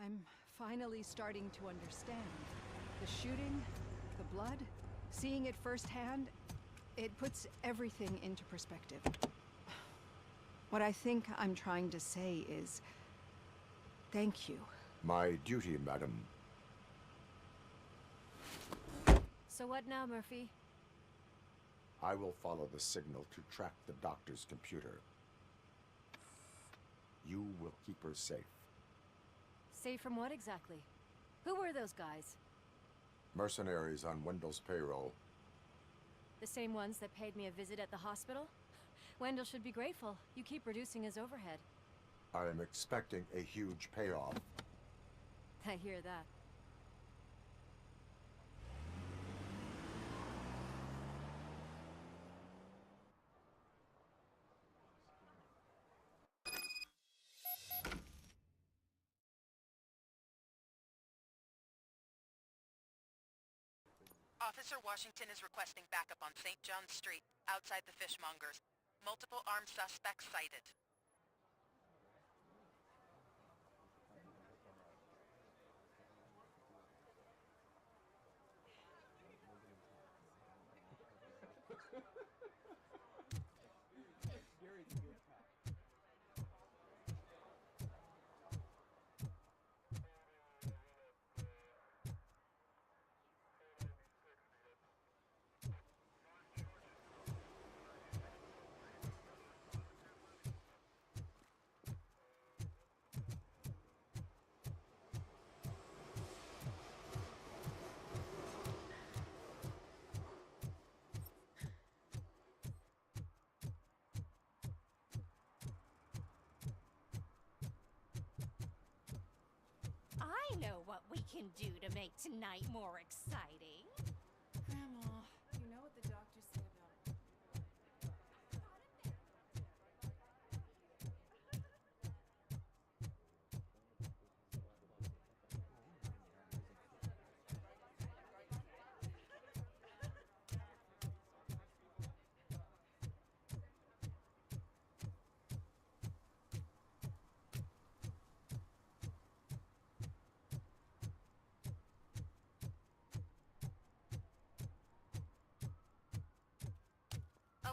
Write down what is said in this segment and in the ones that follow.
I'm finally starting to understand. The shooting, the blood, seeing it firsthand, it puts everything into perspective. What I think I'm trying to say is, thank you. My duty, madam. So what now, Murphy? I will follow the signal to track the doctor's computer. You will keep her safe. Safe from what exactly? Who were those guys? Mercenaries on Wendell's payroll. The same ones that paid me a visit at the hospital? Wendell should be grateful. You keep reducing his overhead. I am expecting a huge payoff. I hear that. Officer Washington is requesting backup on St. John's Street, outside the fishmongers. Multiple armed suspects sighted. I know what we can do to make tonight more exciting. Grandma, you know what the doctors say about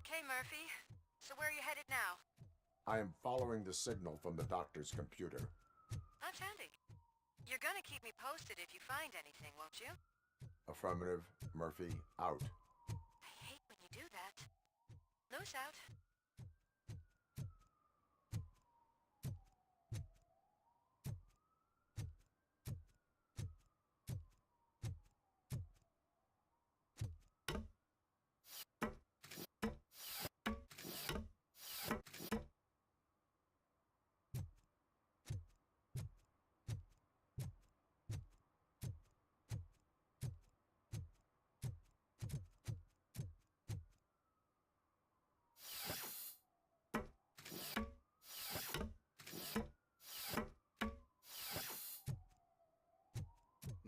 Okay, Murphy. So where are you headed now? I am following the signal from the doctor's computer. That's handy. You're gonna keep me posted if you find anything, won't you? Affirmative. Murphy, out. I hate when you do that. Loose out.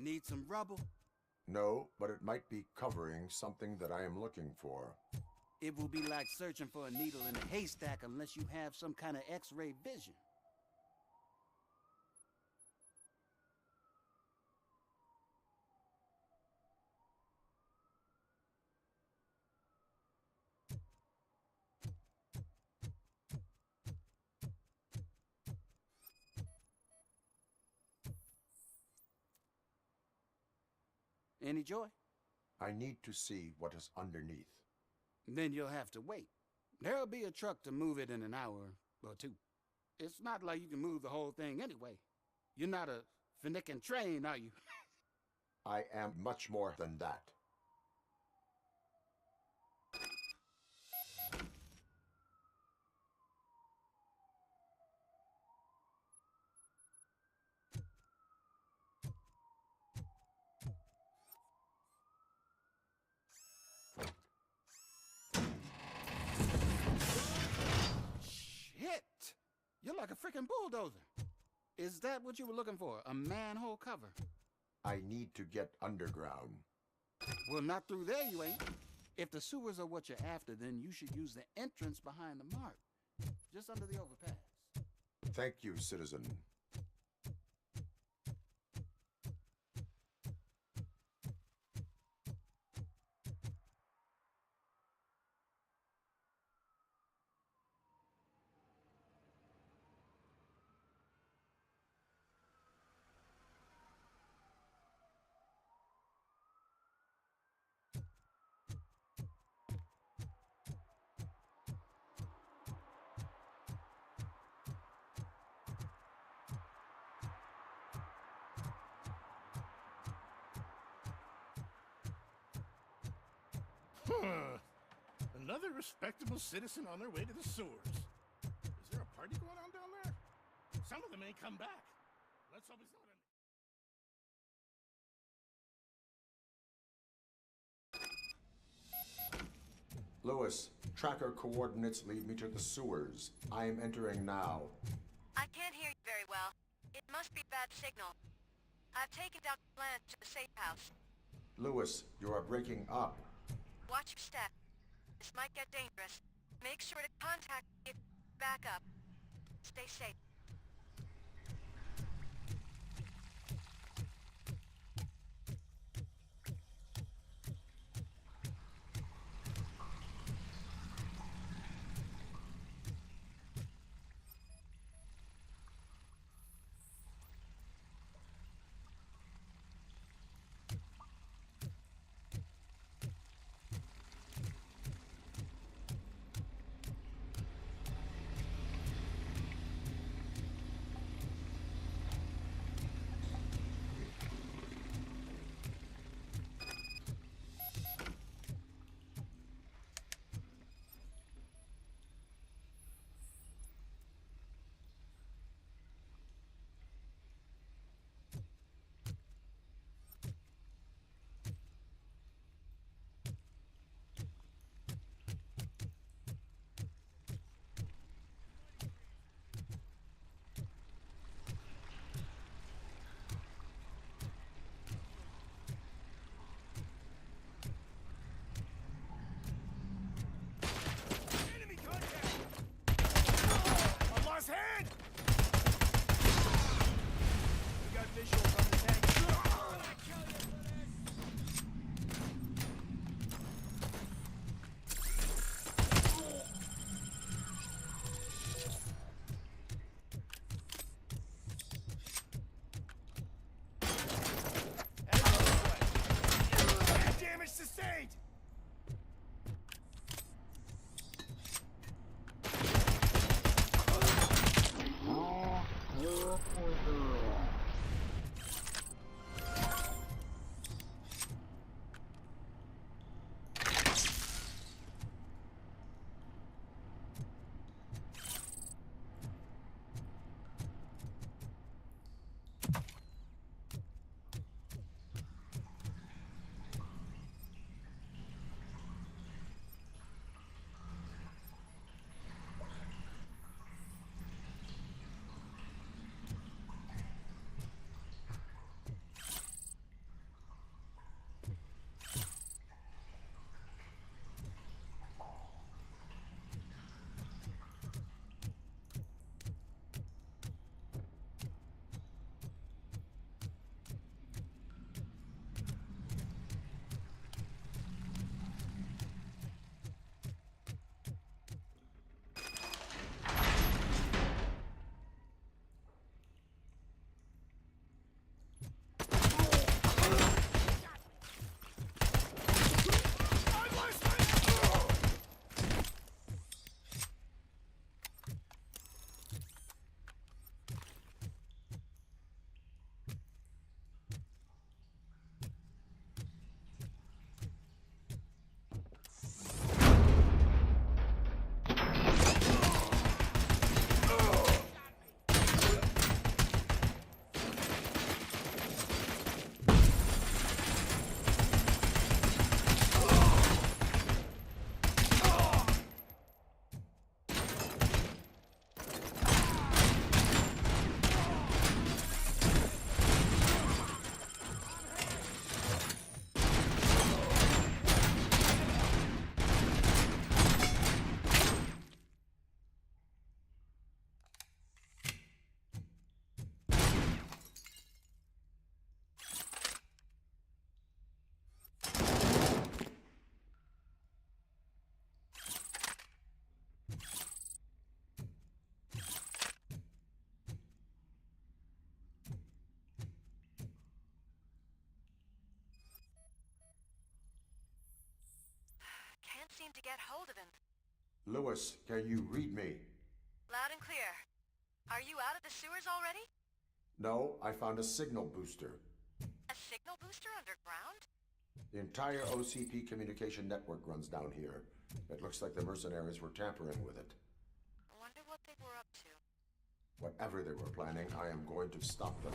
Need some rubble? No, but it might be covering something that I am looking for. It will be like searching for a needle in a haystack unless you have some kind of X-ray vision. Any joy? I need to see what is underneath. Then you'll have to wait. There'll be a truck to move it in an hour or two. It's not like you can move the whole thing anyway. You're not a finicking train, are you? I am much more than that. like a freaking bulldozer. Is that what you were looking for? A manhole cover? I need to get underground. Well, not through there, you ain't. If the sewers are what you're after, then you should use the entrance behind the mark. Just under the overpass. Thank you, citizen. Another respectable citizen on their way to the sewers. Is there a party going on down there? Some of them ain't come back. Let's hope it's not an... Lewis, tracker coordinates lead me to the sewers. I am entering now. I can't hear you very well. It must be bad signal. I've taken Dr. Bland to the safe house. Lewis, you are breaking up. Watch your step. This might get dangerous. Make sure to contact me if you back up. Stay safe. trying to get hold of him. Lewis, can you read me? Loud and clear. Are you out of the sewers already? No, I found a signal booster. A signal booster underground? The entire OCP communication network runs down here. It looks like the mercenaries were tampering with it. I wonder what they were up to. Whatever they were planning, I am going to stop them.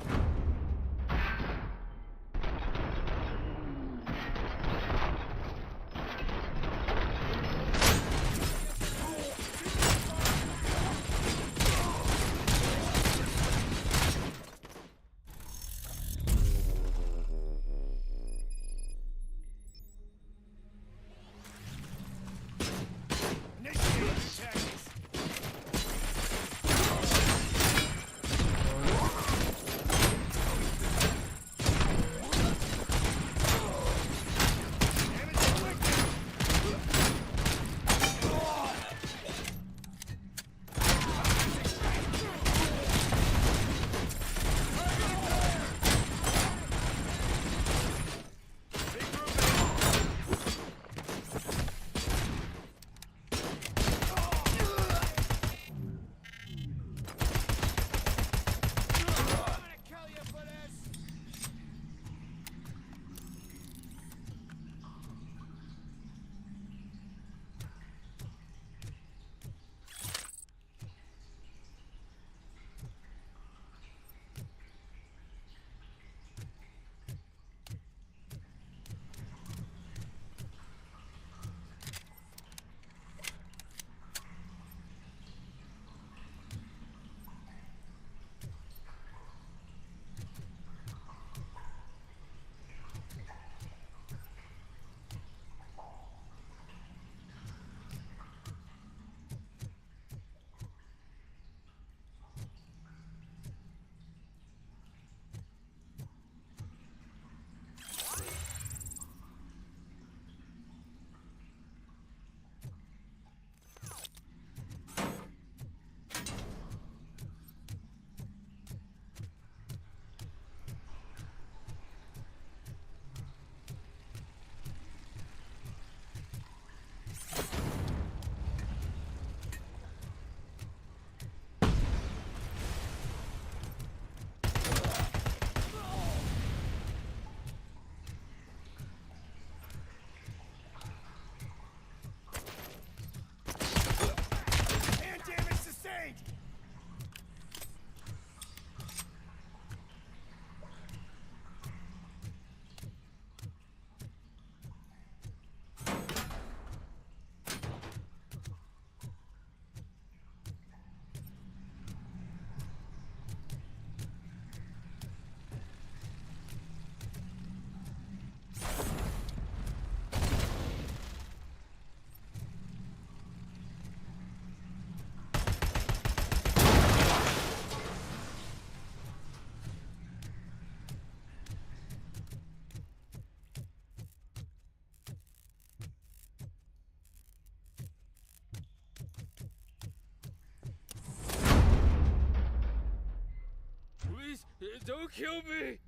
Don't kill me!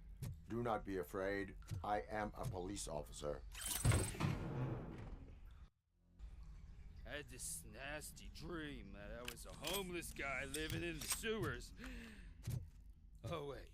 Do not be afraid. I am a police officer. I had this nasty dream that I was a homeless guy living in the sewers. Oh, wait.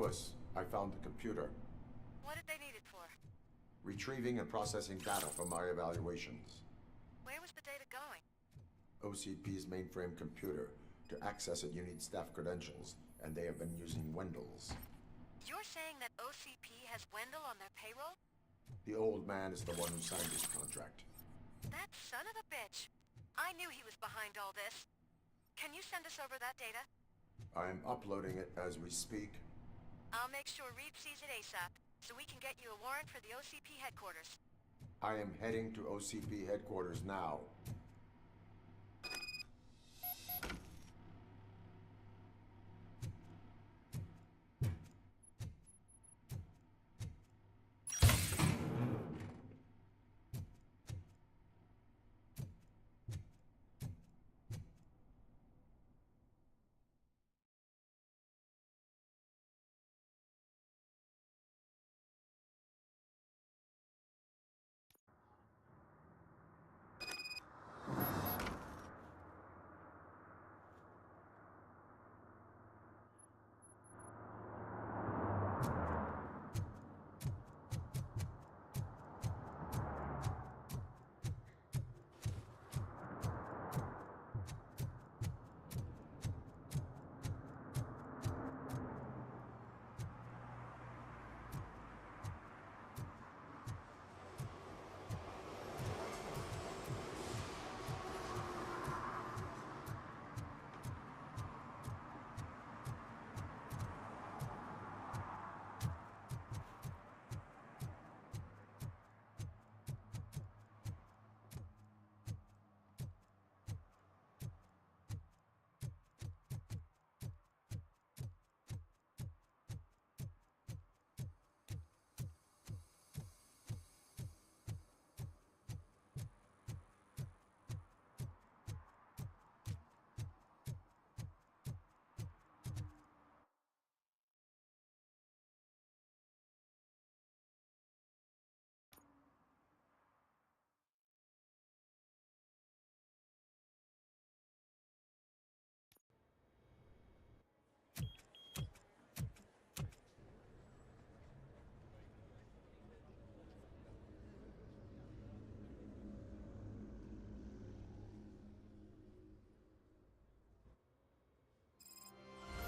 Lewis, I found the computer. What did they need it for? Retrieving and processing data from my evaluations. Where was the data going? OCP's mainframe computer. To access it, you need staff credentials, and they have been using Wendell's. You're saying that OCP has Wendell on their payroll? The old man is the one who signed his contract. That son of a bitch. I knew he was behind all this. Can you send us over that data? I'm uploading it as we speak. I'll make sure Reed sees it ASAP, so we can get you a warrant for the OCP headquarters. I am heading to OCP headquarters now.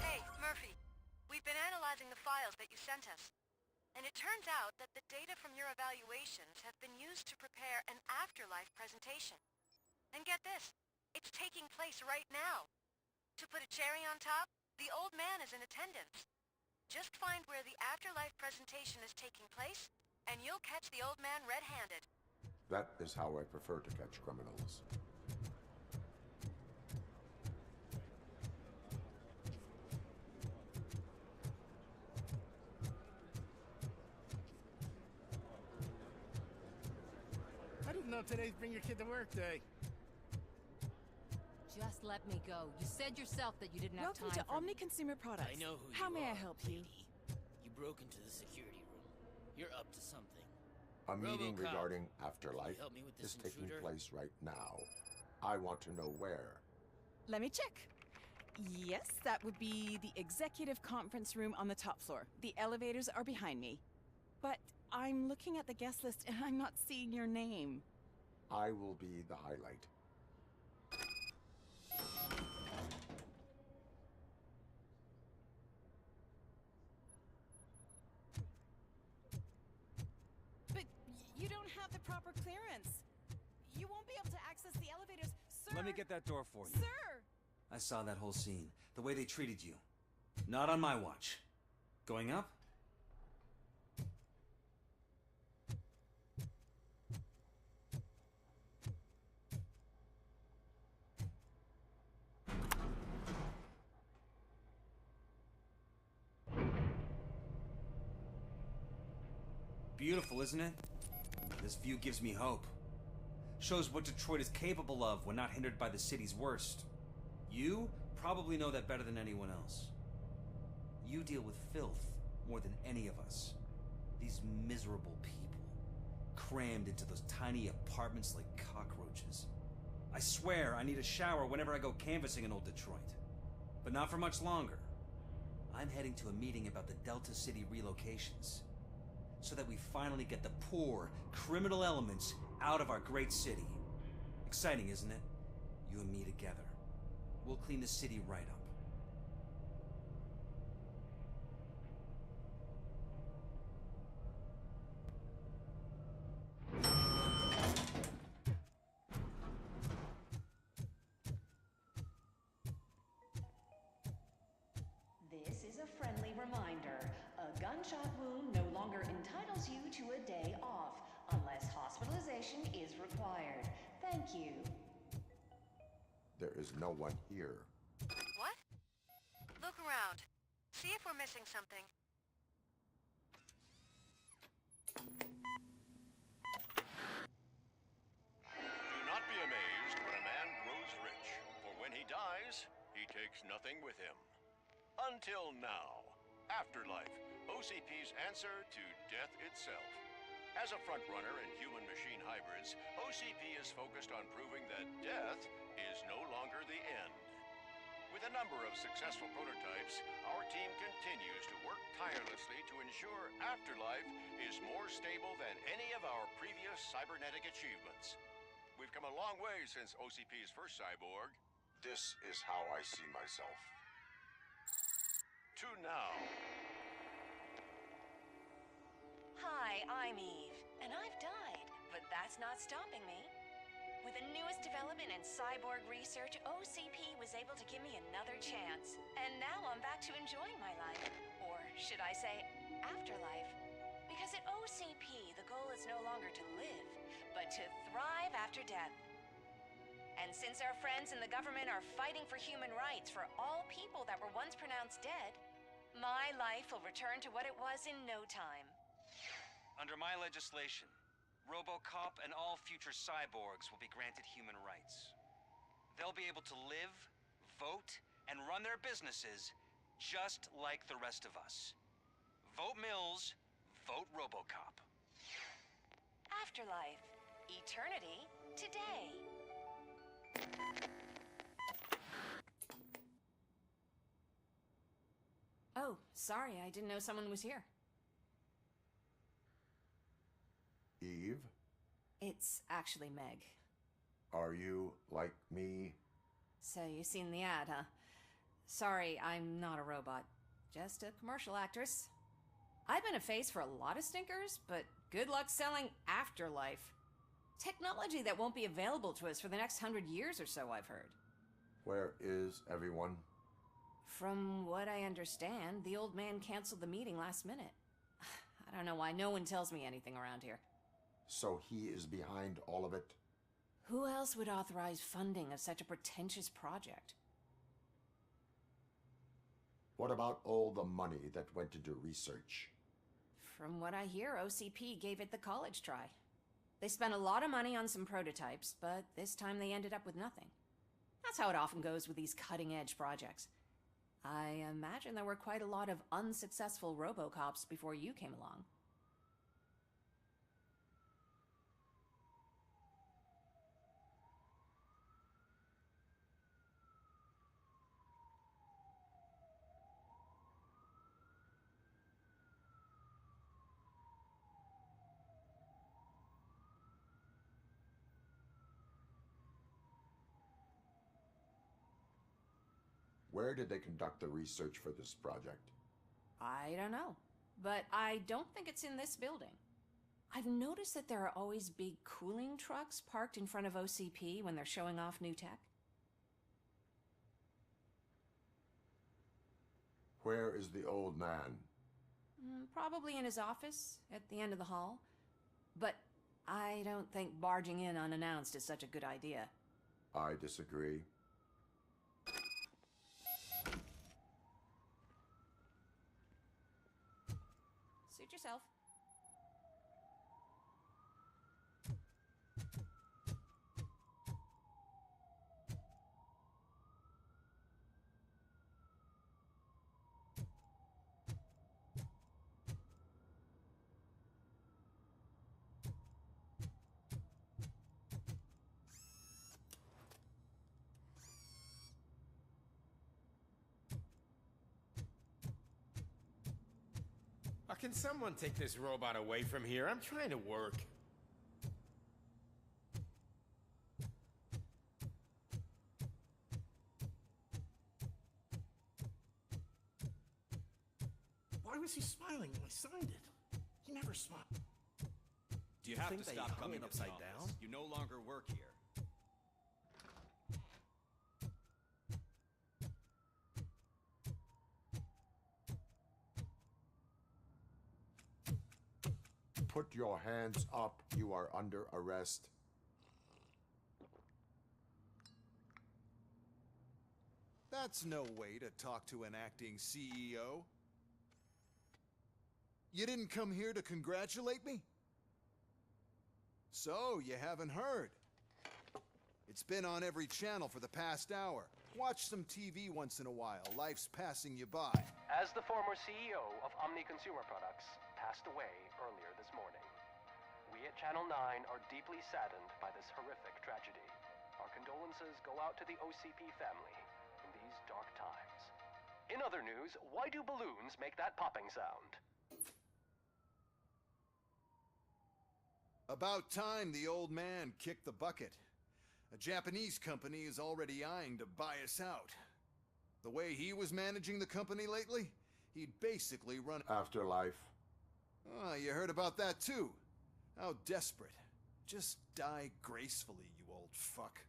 Hey, Murphy. We've been analyzing the files that you sent us. And it turns out that the data from your evaluations have been used to prepare an afterlife presentation. And get this, it's taking place right now. To put a cherry on top, the old man is in attendance. Just find where the afterlife presentation is taking place, and you'll catch the old man red-handed. That is how I prefer to catch criminals. I didn't know today's Bring Your Kid to Work Day. Just let me go. You said yourself that you didn't have Welcome time to for Omni Consumer Products. I know who How you may are, I help you? lady. You broke into the security room. You're up to something. A meeting RoboCop, regarding can afterlife you help me with is this taking intruder? place right now. I want to know where. Let me check. Yes, that would be the executive conference room on the top floor. The elevators are behind me. But I'm looking at the guest list and I'm not seeing your name. I will be the highlight. But you don't have the proper clearance. You won't be able to access the elevators, sir. Let me get that door for you. Sir! I saw that whole scene. The way they treated you. Not on my watch. Going up? Beautiful, isn't it? This view gives me hope. Shows what Detroit is capable of when not hindered by the city's worst. You probably know that better than anyone else. You deal with filth more than any of us. These miserable people, crammed into those tiny apartments like cockroaches. I swear I need a shower whenever I go canvassing in old Detroit. But not for much longer. I'm heading to a meeting about the Delta City relocations, so that we finally get the poor, criminal elements out of our great city. Exciting, isn't it? You and me together. We'll clean the city right up. This is a friendly reminder. A gunshot wound no longer entitles you to a day off, unless hospitalization is required. Thank you. There is no one here. What? Look around. See if we're missing something. Do not be amazed when a man grows rich, for when he dies, he takes nothing with him. Until now. Afterlife, OCP's answer to death itself. As a frontrunner in human-machine hybrids, OCP is focused on proving that death is no longer the end. With a number of successful prototypes, our team continues to work tirelessly to ensure Afterlife is more stable than any of our previous cybernetic achievements. We've come a long way since OCP's first cyborg. This is how I see myself. To now. Hi, I'm Eve, and I've died, but that's not stopping me. With the newest development in cyborg research, OCP was able to give me another chance. And now I'm back to enjoying my life. Or should I say, afterlife. Because at OCP, the goal is no longer to live, but to thrive after death. And since our friends in the government are fighting for human rights for all people that were once pronounced dead, my life will return to what it was in no time. Under my legislation, RoboCop and all future cyborgs will be granted human rights. They'll be able to live, vote, and run their businesses just like the rest of us. Vote Mills, vote RoboCop. Afterlife. Eternity today. Oh, sorry, I didn't know someone was here. Eve, It's actually Meg. are you like me? So you seen the ad, huh? Sorry, I'm not a robot. Just a commercial actress. I've been a face for a lot of stinkers, but good luck selling Afterlife. Technology that won't be available to us for the next 100 years or so, I've heard. Where is everyone? From what I understand, the old man canceled the meeting last minute. I don't know why no one tells me anything around here. So he is behind all of it? Who else would authorize funding of such a pretentious project? What about all the money that went into research? From what I hear, OCP gave it the college try. They spent a lot of money on some prototypes, but this time they ended up with nothing. That's how it often goes with these cutting-edge projects. I imagine there were quite a lot of unsuccessful RoboCops before you came along. Where did they conduct the research for this project? I don't know, but I don't think it's in this building. I've noticed that there are always big cooling trucks parked in front of OCP when they're showing off new tech. Where is the old man? Probably in his office, at the end of the hall. But I don't think barging in unannounced is such a good idea. I disagree. Suit yourself. Can someone take this robot away from here? I'm trying to work. Why was he smiling when I signed it? He never smiled. Do you have to stop coming upside down? You no longer work here. Put your hands up. You are under arrest. That's no way to talk to an acting CEO. You didn't come here to congratulate me? So, you haven't heard. It's been on every channel for the past hour. Watch some TV once in a while. Life's passing you by. As the former CEO of Omni Consumer Products passed away earlier this morning, we at Channel 9 are deeply saddened by this horrific tragedy. Our condolences go out to the OCP family in these dark times. In other news, why do balloons make that popping sound? About time the old man kicked the bucket. A Japanese company is already eyeing to buy us out. The way he was managing the company lately, he'd basically run Afterlife. Ah, you heard about that too. How desperate. Just die gracefully, you old fuck.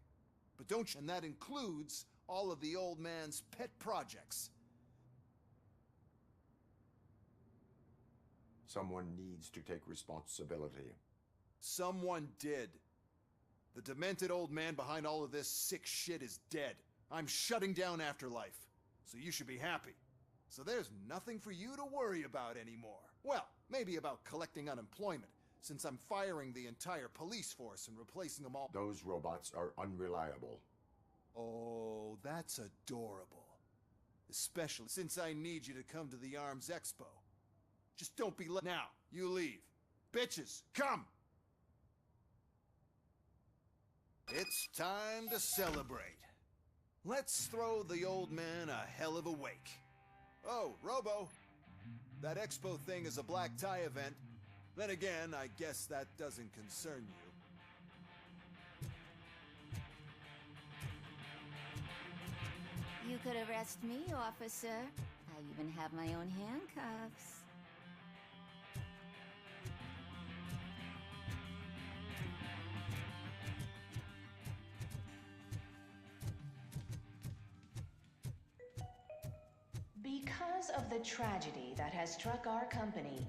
But don't you... And that includes all of the old man's pet projects. Someone needs to take responsibility. Someone did. The demented old man behind all of this sick shit is dead. I'm shutting down Afterlife. So you should be happy. So there's nothing for you to worry about anymore. Well, maybe about collecting unemployment, since I'm firing the entire police force and replacing them all. Those robots are unreliable. Oh, that's adorable. Especially since I need you to come to the Arms Expo. Just don't be late. Now, you leave. Bitches, come! It's time to celebrate. Let's throw the old man a hell of a wake. Oh, Robo. That expo thing is a black tie event. Then again, I guess that doesn't concern you. You could arrest me, officer. I even have my own handcuffs. Because of the tragedy that has struck our company,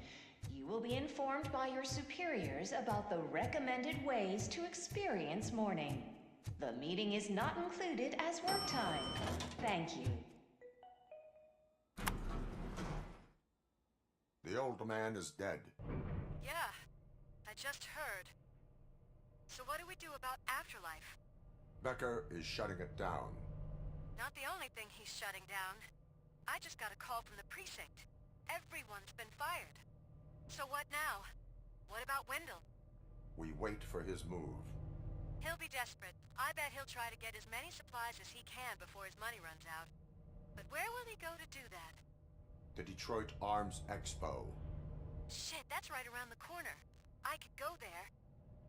you will be informed by your superiors about the recommended ways to experience mourning. The meeting is not included as work time. Thank you. The old man is dead. Yeah, I just heard. So what do we do about Afterlife? Becker is shutting it down. Not the only thing he's shutting down. I just got a call from the precinct. Everyone's been fired. So what now? What about Wendell? We wait for his move. He'll be desperate. I bet he'll try to get as many supplies as he can before his money runs out. But where will he go to do that? The Detroit Arms Expo. Shit, that's right around the corner. I could go there.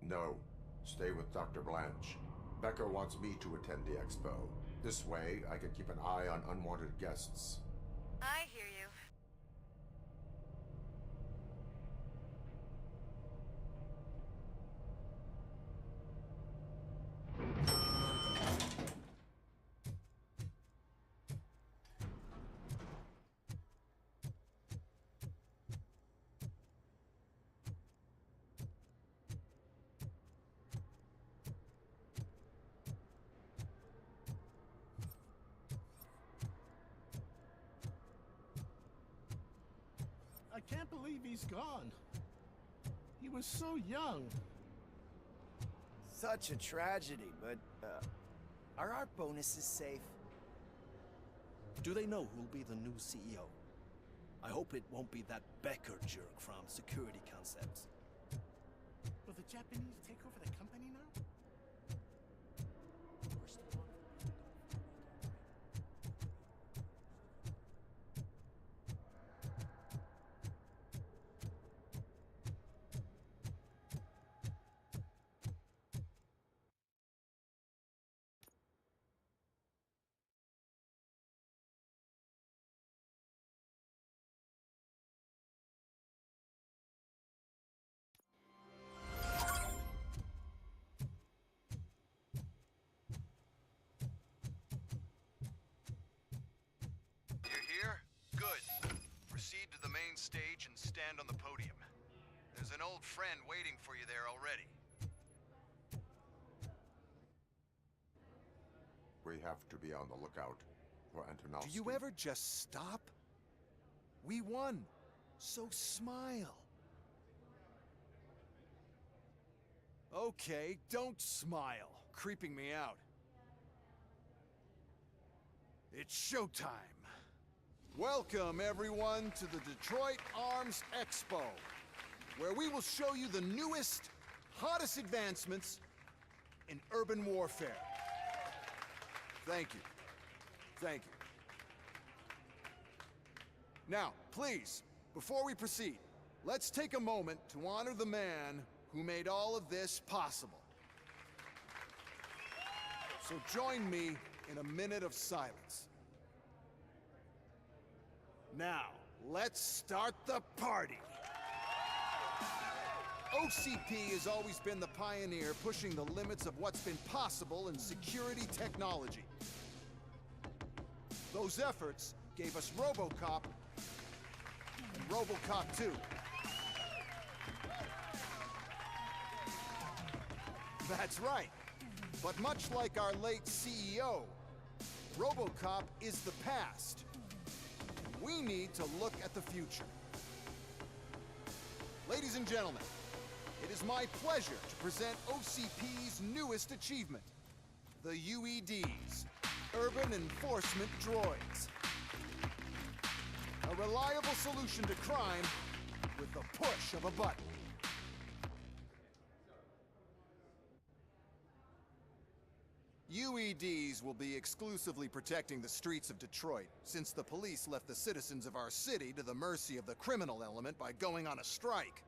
No, stay with Dr. Blanche. Becker wants me to attend the expo. This way, I can keep an eye on unwanted guests. I hear you. I can't believe he's gone. He was so young. Such a tragedy, but, are our bonuses safe? Do they know who'll be the new CEO? I hope it won't be that Becker jerk from Security Concepts. Will the Japanese take over the company now? proceed to the main stage and stand on the podium. There's an old friend waiting for you there already. We have to be on the lookout for Antonovsky. Do you ever just stop? We won, so smile. Okay, don't smile. Creeping me out. It's showtime. Welcome, everyone, to the Detroit Arms Expo, where we will show you the newest, hottest advancements in urban warfare. Thank you. Thank you. Now, please, before we proceed, let's take a moment to honor the man who made all of this possible. So join me in a minute of silence. Now, let's start the party! OCP has always been the pioneer pushing the limits of what's been possible in security technology. Those efforts gave us RoboCop and RoboCop 2. That's right. But much like our late CEO, RoboCop is the past. We need to look at the future. Ladies and gentlemen, it is my pleasure to present OCP's newest achievement, the UEDs, Urban Enforcement Droids. A reliable solution to crime with the push of a button. UEDs will be exclusively protecting the streets of Detroit, since the police left the citizens of our city to the mercy of the criminal element by going on a strike.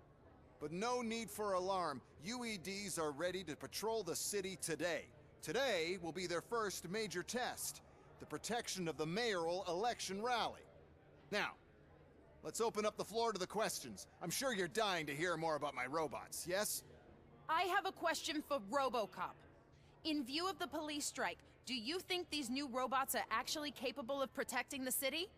But no need for alarm. UEDs are ready to patrol the city today. Today will be their first major test, the protection of the mayoral election rally. Now, let's open up the floor to the questions. I'm sure you're dying to hear more about my robots, yes? I have a question for RoboCop. In view of the police strike, do you think these new robots are actually capable of protecting the city?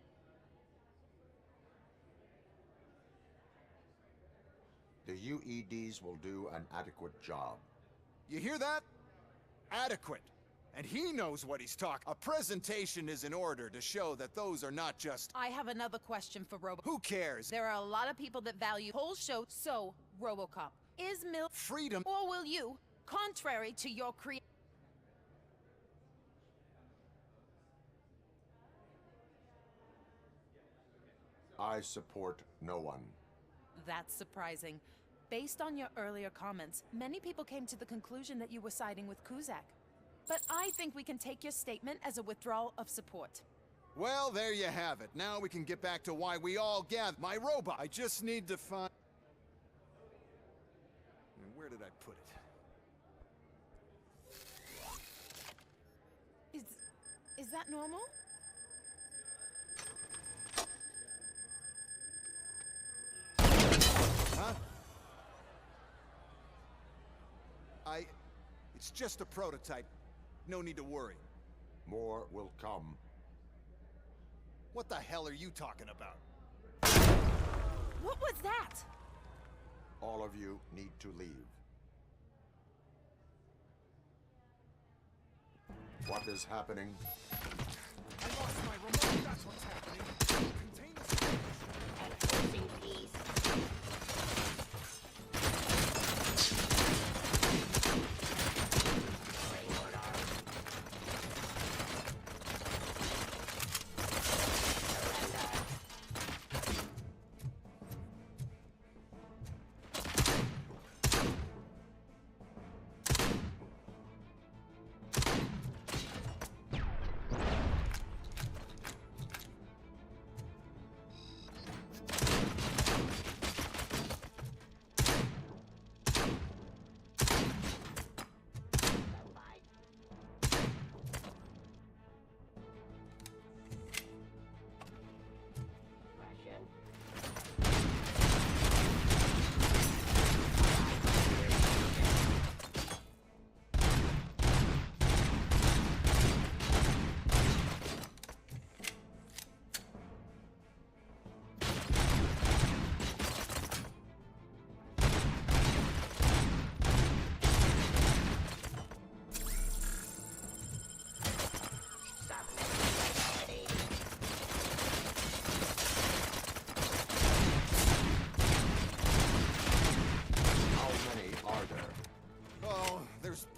The UEDs will do an adequate job. You hear that? Adequate. And he knows what he's talking. A presentation is in order to show that those are not just... I have another question for RoboCop. Who cares? There are a lot of people that value whole show, so RoboCop, is freedom, or will you, contrary to your I support no one. That's surprising. Based on your earlier comments, many people came to the conclusion that you were siding with Kuzak. But I think we can take your statement as a withdrawal of support. Well, there you have it. Now we can get back to why we all gathered. My robot! I just need to find... Where did I put it? Is that normal? Huh? It's just a prototype. No need to worry. More will come. What the hell are you talking about? What was that? All of you need to leave. What is happening? I lost my remote. That's what's happening. Contain the situation. Peace.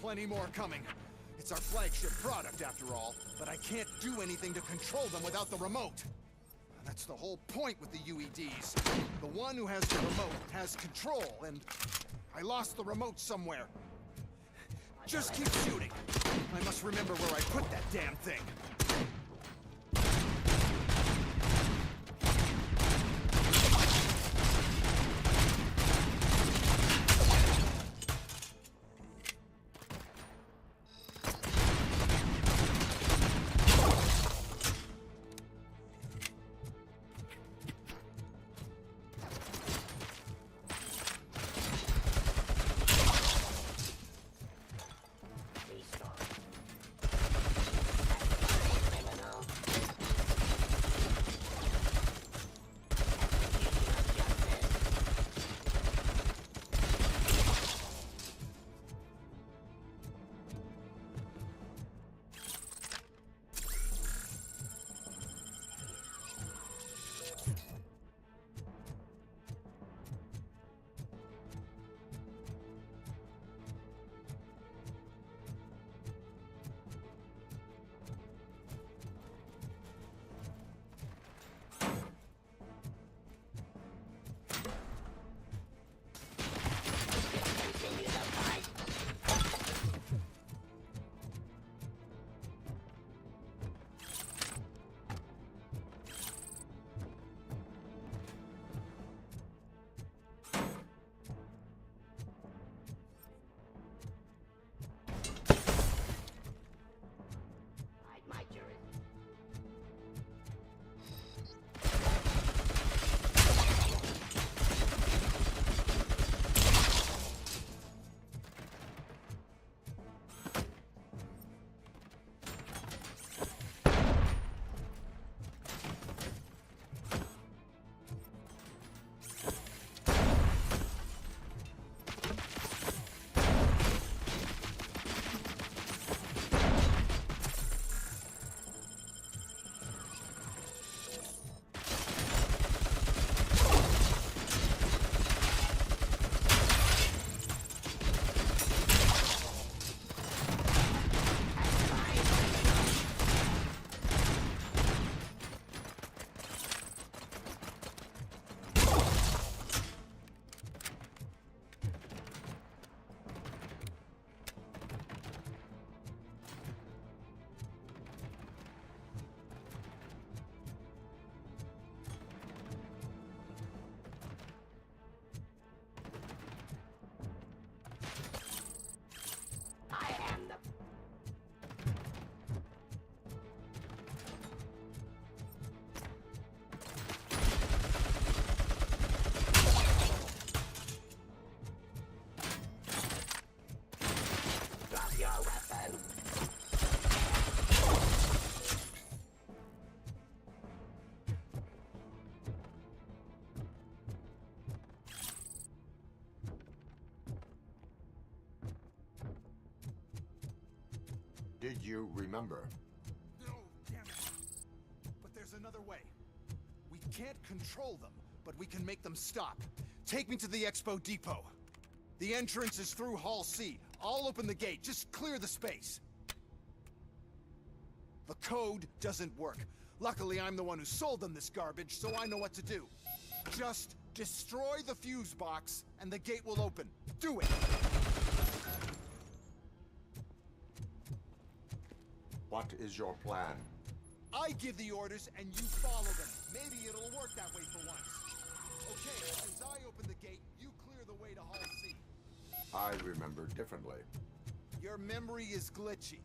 plenty more coming. It's our flagship product, after all, but I can't do anything to control them without the remote. That's the whole point with the UEDs. The one who has the remote has control, and I lost the remote somewhere. Just keep shooting. I must remember where I put that damn thing. Did you remember? No, damn it. But there's another way. We can't control them, but we can make them stop. Take me to the Expo Depot. The entrance is through Hall C. I'll open the gate. Just clear the space. The code doesn't work. Luckily, I'm the one who sold them this garbage, so I know what to do. Just destroy the fuse box, and the gate will open. Do it! What is your plan? I give the orders, and you follow them. Maybe it'll work that way for once. Okay, as soon as I open the gate, you clear the way to Hall C. I remember differently. Your memory is glitchy.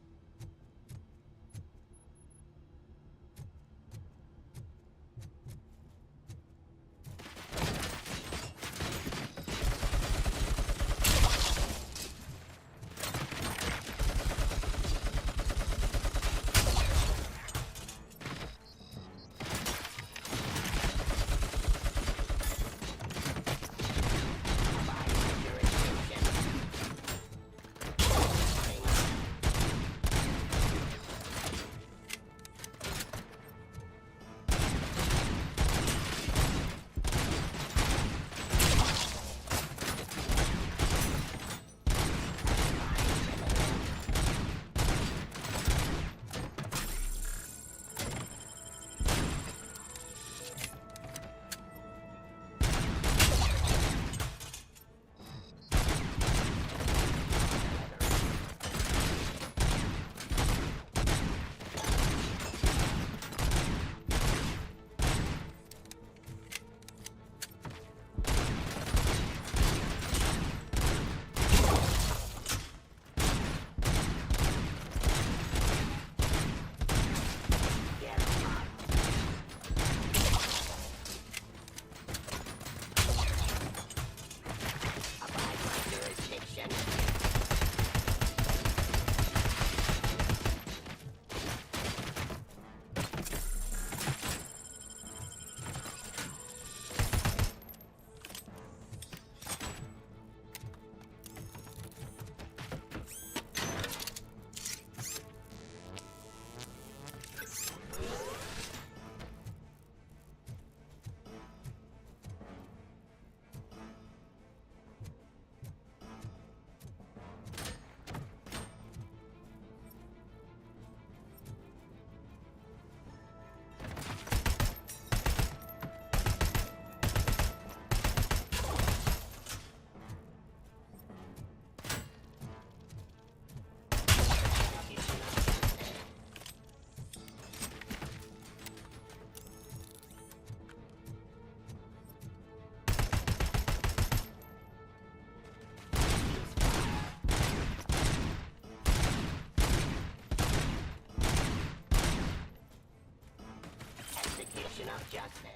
Execution of justice.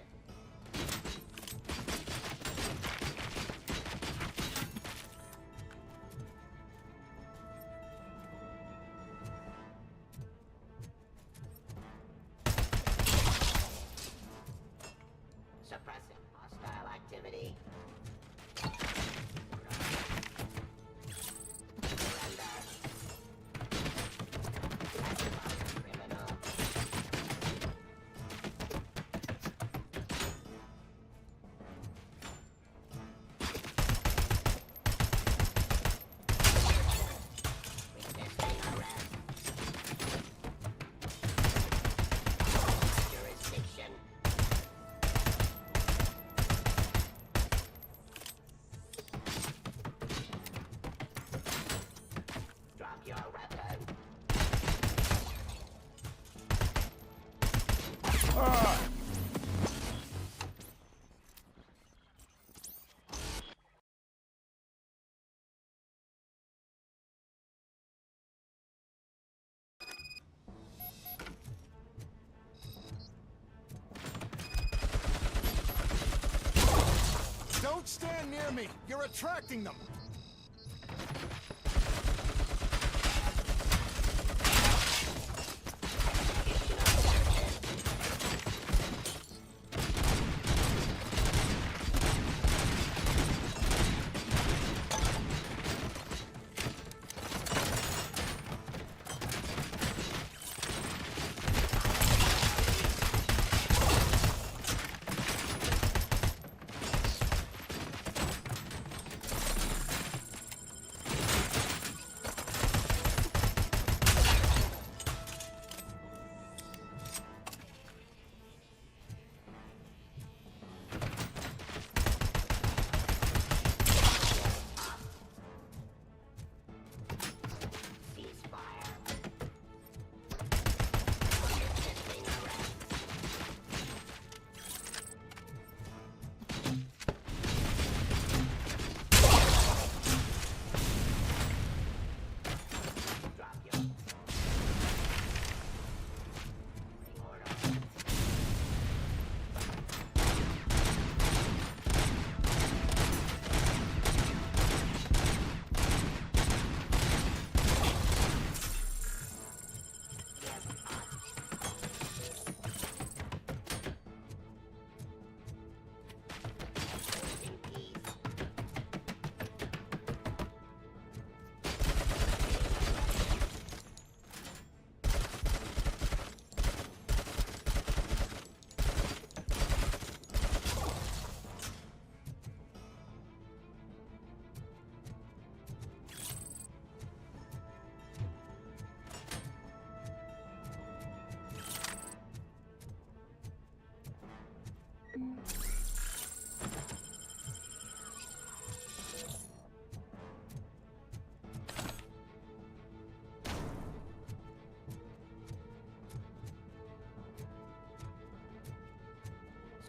Suppressing hostile activity. Surrender. Criminal. Resisting arrest. Jurisdiction. Drop your weapon. Don't stand near me! You're attracting them!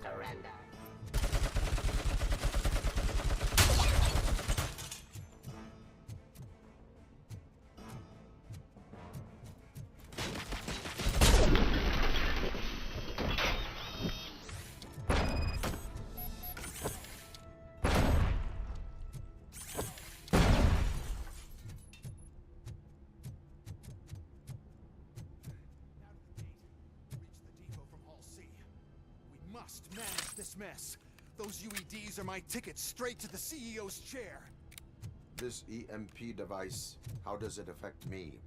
Surrender. Must manage this mess. Those UEDs are my ticket straight to the CEO's chair. This EMP device, how does it affect me?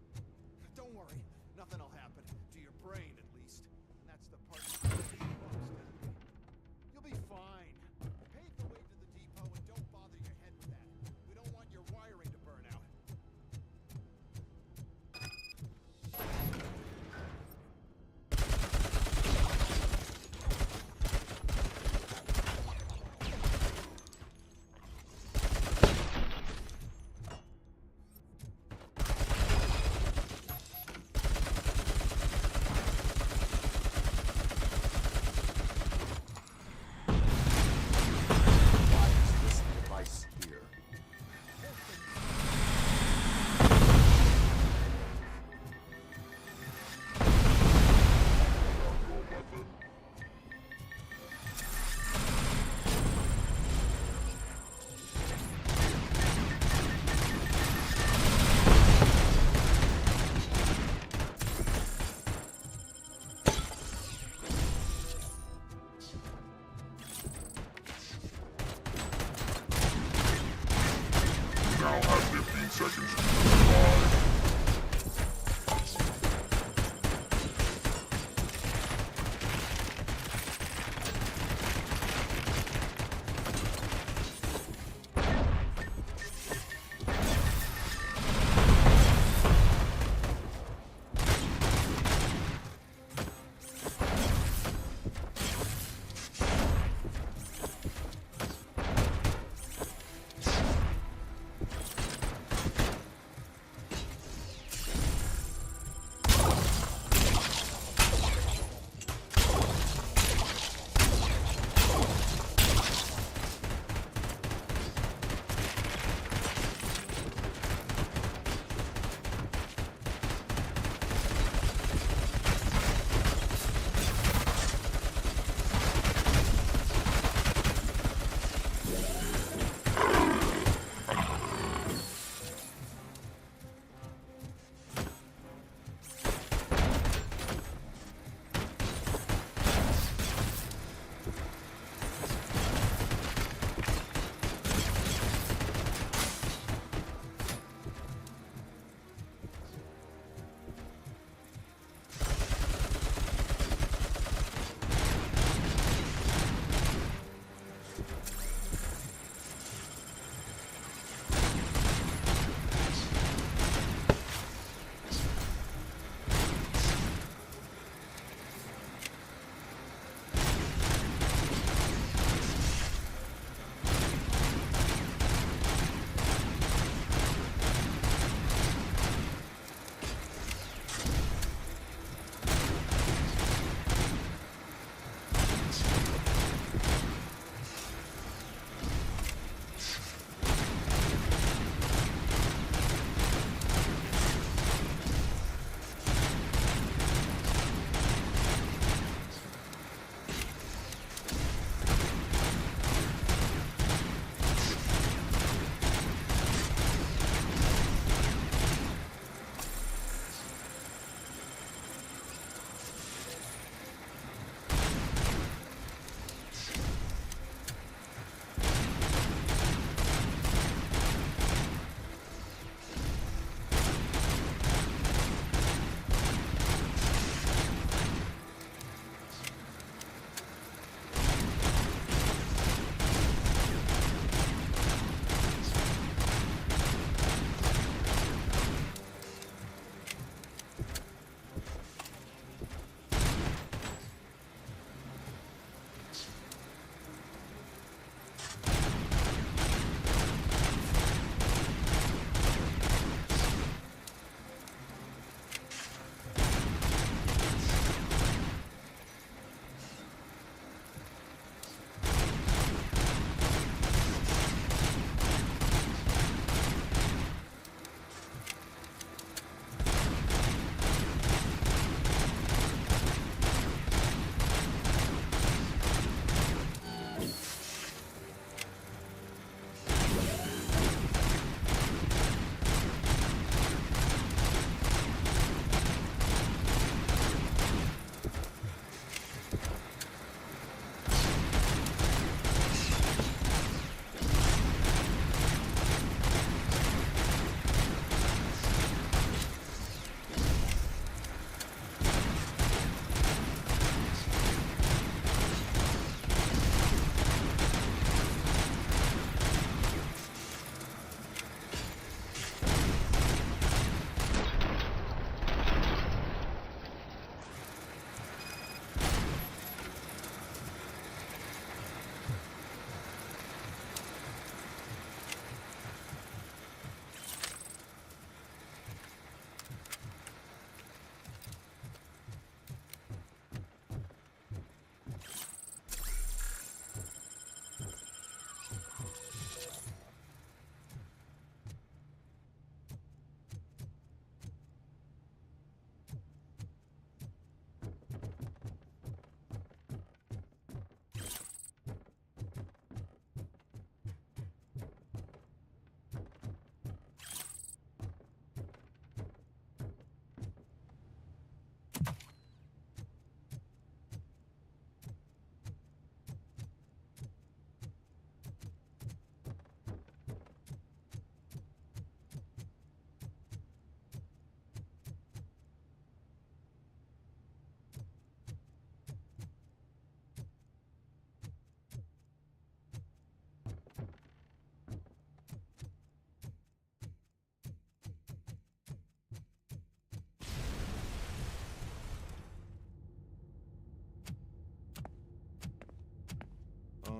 Don't worry, nothing'll happen. To your brain, at least. And that's the part you need most. You'll be fine. Pave the way to the depot and don't bother your head with that. We don't want your wiring to burn out.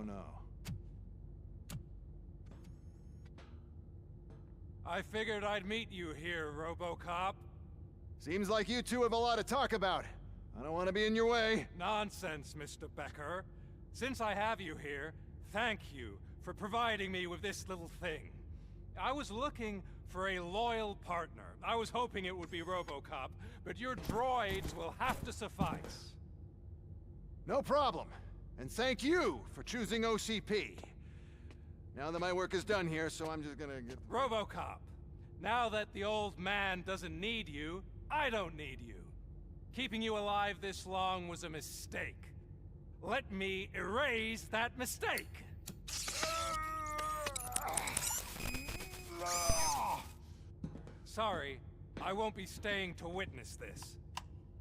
Oh no. I figured I'd meet you here, RoboCop. Seems like you two have a lot to talk about. I don't want to be in your way. Nonsense, Mr. Becker. Since I have you here, thank you for providing me with this little thing. I was looking for a loyal partner. I was hoping it would be RoboCop, but your droids will have to suffice. No problem. And thank you for choosing OCP. Now that my work is done here, so I'm just gonna get... RoboCop, now that the old man doesn't need you, I don't need you. Keeping you alive this long was a mistake. Let me erase that mistake! Sorry, I won't be staying to witness this.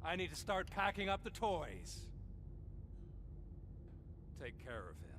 I need to start packing up the toys. Take care of him.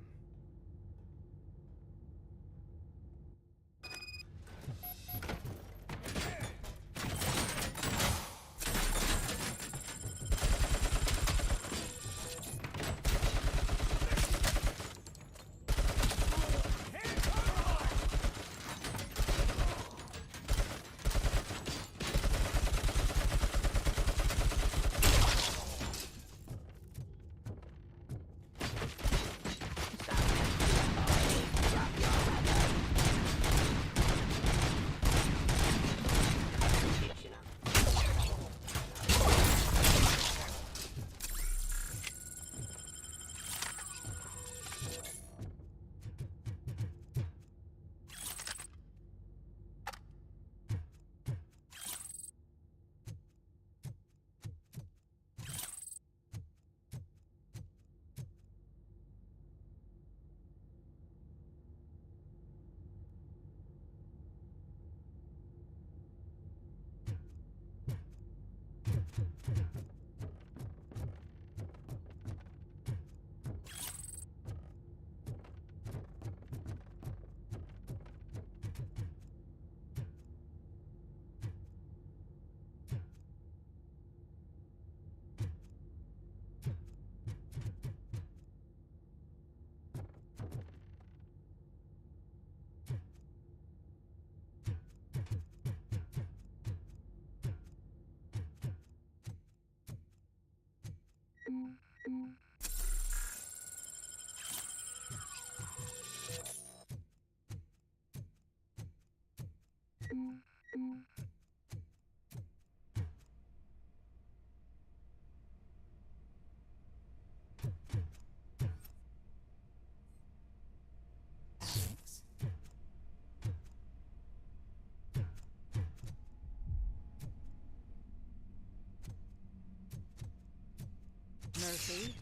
Murphy?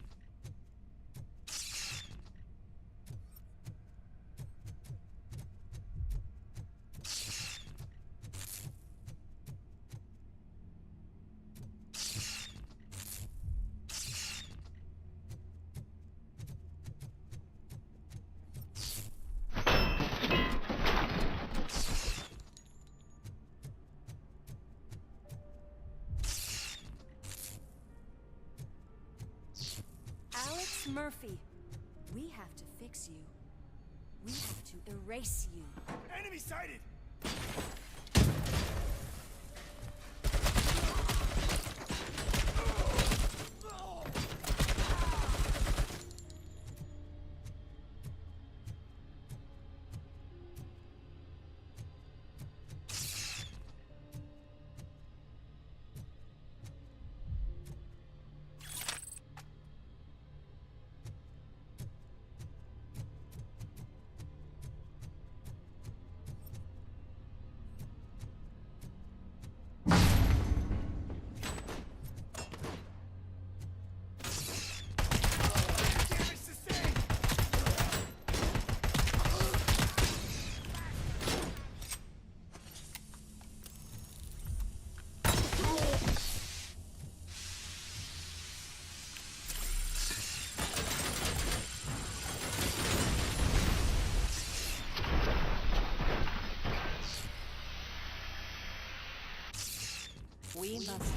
Murphy, we have to fix you. We have to erase you. Enemy sighted! We must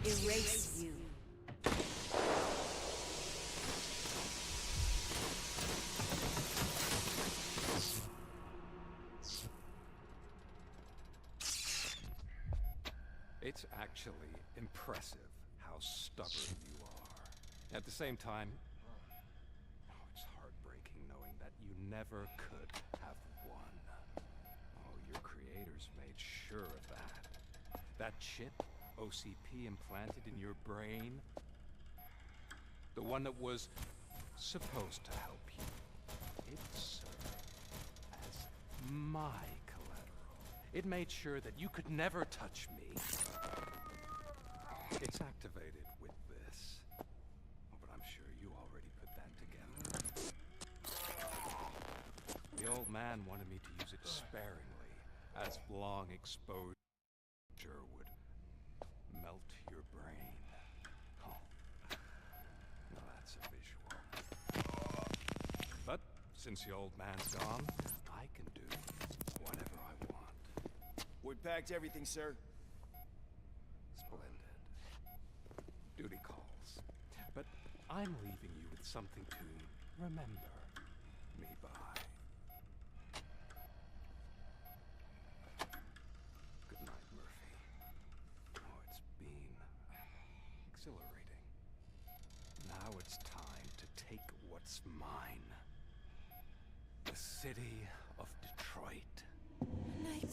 erase you. It's actually impressive how stubborn you are. At the same time, it's heartbreaking knowing that you never could have won. Oh, your creators made sure of that. That chip OCP implanted in your brain, the one that was supposed to help you, it served as my collateral. It made sure that you could never touch me. It's activated with this. Oh, but I'm sure you already put that together. The old man wanted me to use it sparingly, as long exposure would melt your brain. Oh, now that's a visual. But since the old man's gone, I can do whatever I want. We packed everything, sir. Splendid. Duty calls. But I'm leaving you with something to remember me by. Good night, Murphy. Oh, it's been exhilarating. Now it's time to take what's mine. The city of Detroit.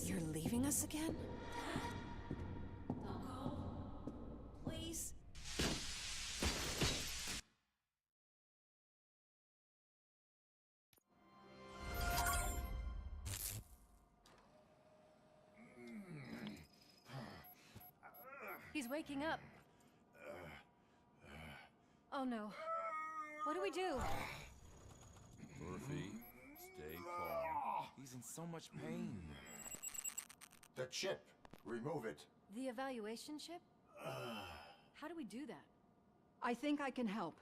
You're leaving us again? Don't go. Please. He's waking up. Oh no. What do we do? Murphy, stay calm. He's in so much pain. The chip. Remove it. The evaluation chip? How do we do that? I think I can help.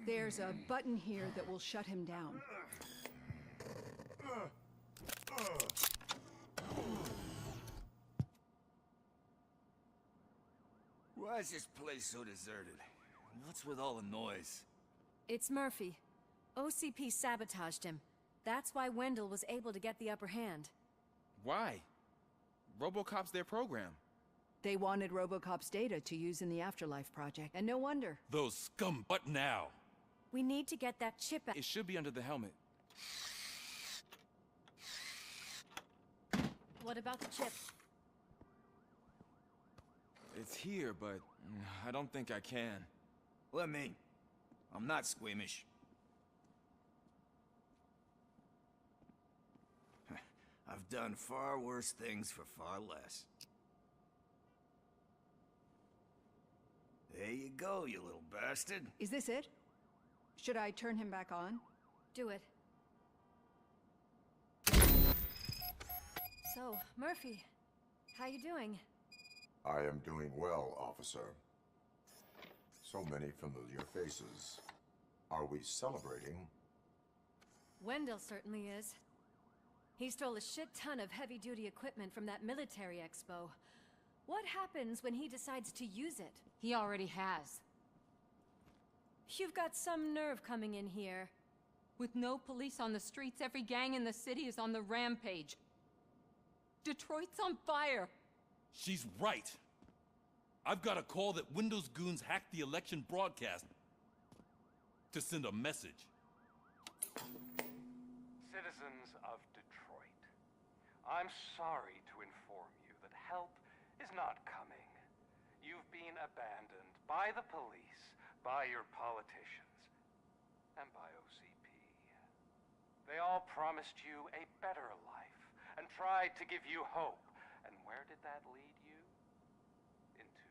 There's a button here that will shut him down. Why is this place so deserted? What's with all the noise? It's Murphy. OCP sabotaged him. That's why Wendell was able to get the upper hand. Why? RoboCop's their program. They wanted RoboCop's data to use in the Afterlife project, and no wonder. Those scum. What now? We need to get that chip out. It should be under the helmet. What about the chip? It's here, but I don't think I can. Let me. I'm not squeamish. I've done far worse things for far less. There you go, you little bastard. Is this it? Should I turn him back on? Do it. So, Murphy, how you doing? I am doing well, officer. So many familiar faces. Are we celebrating? Wendell certainly is. He stole a shit ton of heavy-duty equipment from that military expo. What happens when he decides to use it? He already has. You've got some nerve coming in here. With no police on the streets, every gang in the city is on the rampage. Detroit's on fire. She's right. I've got a call that Windows goons hacked the election broadcast to send a message. Citizens of Detroit, I'm sorry to inform you that help is not coming. You've been abandoned by the police, by your politicians, and by OCP. They all promised you a better life and tried to give you hope. And where did that lead you? Into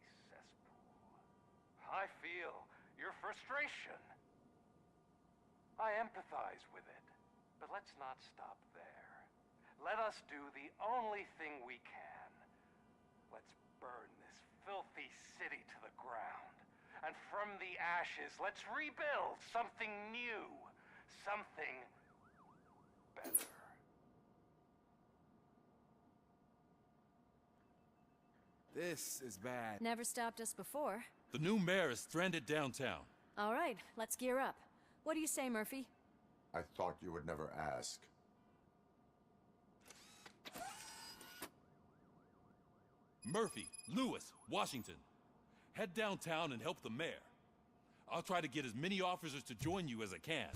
the cesspool. I feel your frustration. I empathize with it, but let's not stop there. Let us do the only thing we can. Let's burn this filthy city to the ground. And from the ashes, let's rebuild something new. Something better. This is bad. Never stopped us before. The new mayor is stranded downtown. All right, let's gear up. What do you say, Murphy? I thought you would never ask. Murphy, Lewis, Washington. Head downtown and help the mayor. I'll try to get as many officers to join you as I can.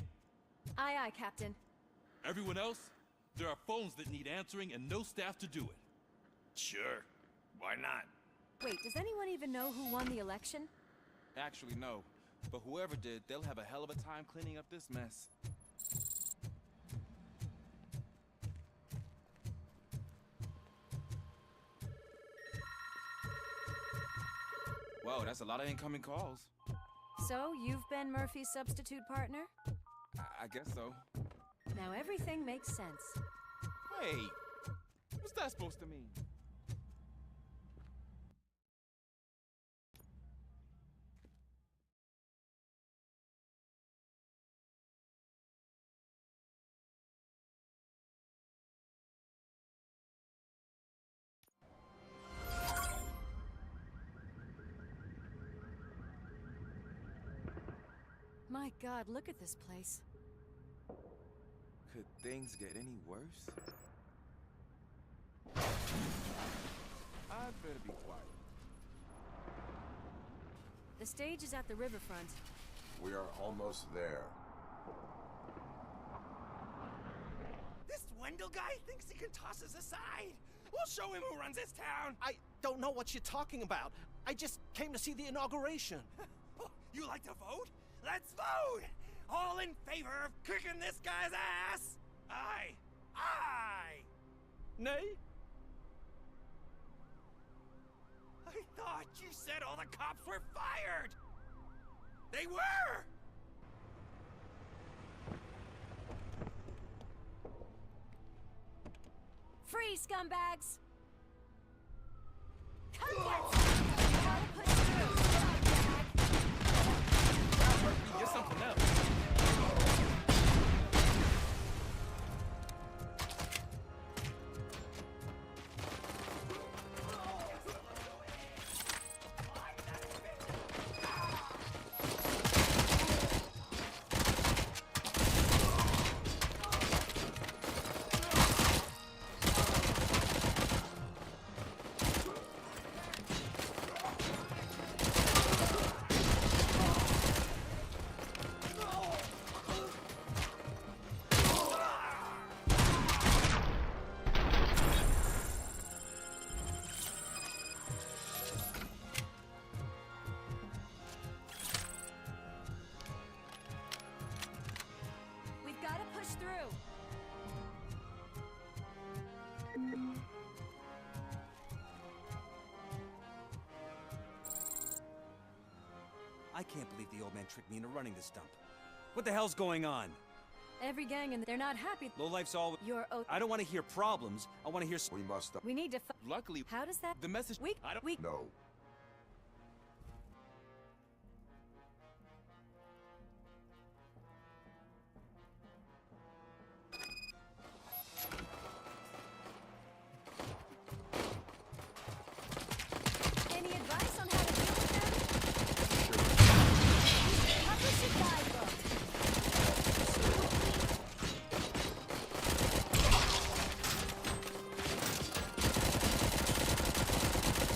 Aye, aye, Captain. Everyone else? There are phones that need answering and no staff to do it. Sure. Why not? Wait, does anyone even know who won the election? Actually, no. But whoever did, they'll have a hell of a time cleaning up this mess. Whoa, that's a lot of incoming calls. So, you've been Murphy's substitute partner? I guess so. Now everything makes sense. Wait, what's that supposed to mean? My God, look at this place. Could things get any worse? I'd better be quiet. The stage is at the riverfront. We are almost there. This Wendell guy thinks he can toss us aside. We'll show him who runs this town. I don't know what you're talking about. I just came to see the inauguration. You like to vote? Let's vote! All in favor of kicking this guy's ass? Aye. Aye! Nay? I thought you said all the cops were fired! They were! Free, scumbags! Come get some! You gotta push through, scumbag! You're something else. I can't believe the old man tricked me into running this dump. What the hell's going on? Every gang and they're not happy. Lowlife's all... You're... I don't want to hear problems. I want to hear... We must... We need to... Luckily... How does that... The message... We... No. Any advice on how to deal with them? Publish a guidebook.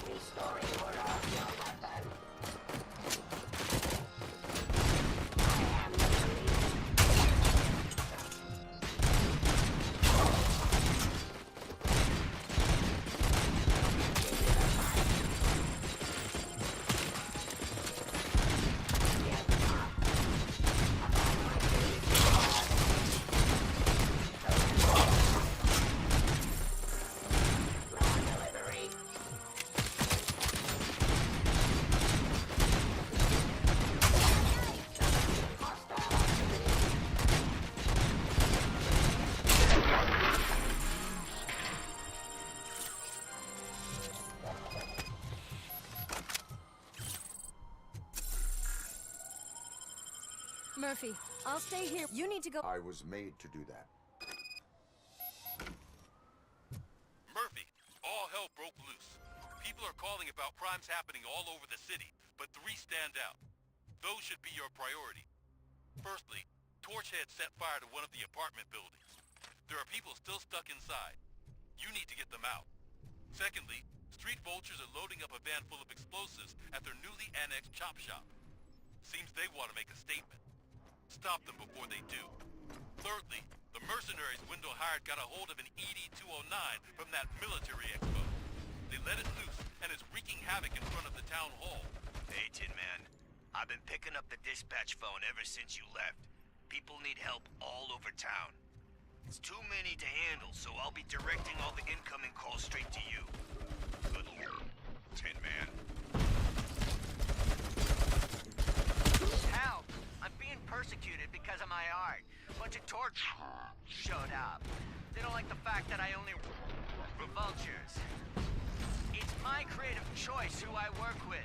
Restoring order of your weapon. Murphy, I'll stay here. You need to go. I was made to do that. Murphy, all hell broke loose. People are calling about crimes happening all over the city, but 3 stand out. Those should be your priority. Firstly, Torchhead set fire to one of the apartment buildings. There are people still stuck inside. You need to get them out. Secondly, Street vultures are loading up a van full of explosives at their newly annexed chop shop. Seems they want to make a statement. Stop them before they do. Thirdly, the mercenaries Wendell hired got a hold of an ED-209 from that military expo. They let it loose, and it's wreaking havoc in front of the town hall. Hey, Tin Man. I've been picking up the dispatch phone ever since you left. People need help all over town. It's too many to handle, so I'll be directing all the incoming calls straight to you. Good luck, Tin Man. Help! I'm being persecuted because of my art. A bunch of torch showed up. They don't like the fact that I only vultures. It's my creative choice who I work with.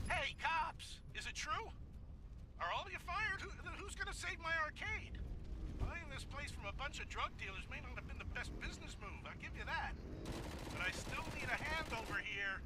Hey, cops! Is it true? Are all of you fired? Who's gonna save my arcade? Buying this place from a bunch of drug dealers may not have been the best business move, I'll give you that. But I still need a hand over here.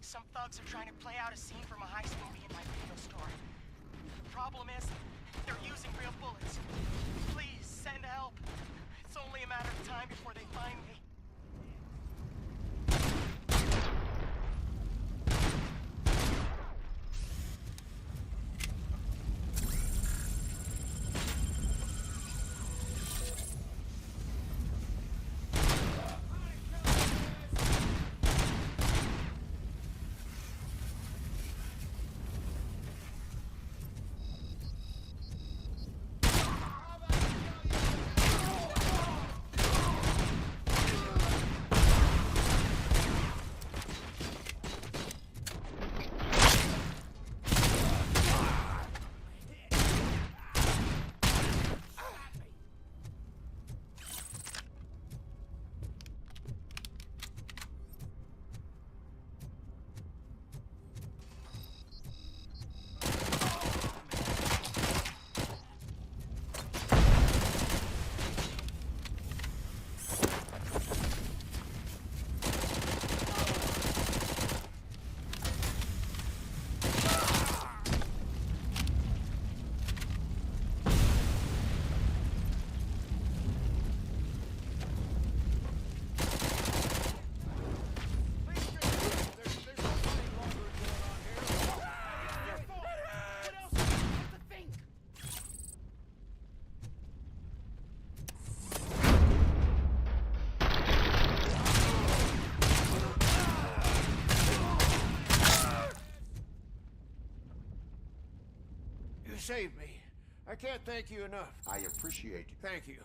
Some thugs are trying to play out a scene from a heist movie in my video store. The problem is, they're using real bullets. Please, send help. It's only a matter of time before they find me. You saved me. I can't thank you enough. I appreciate you. Thank you.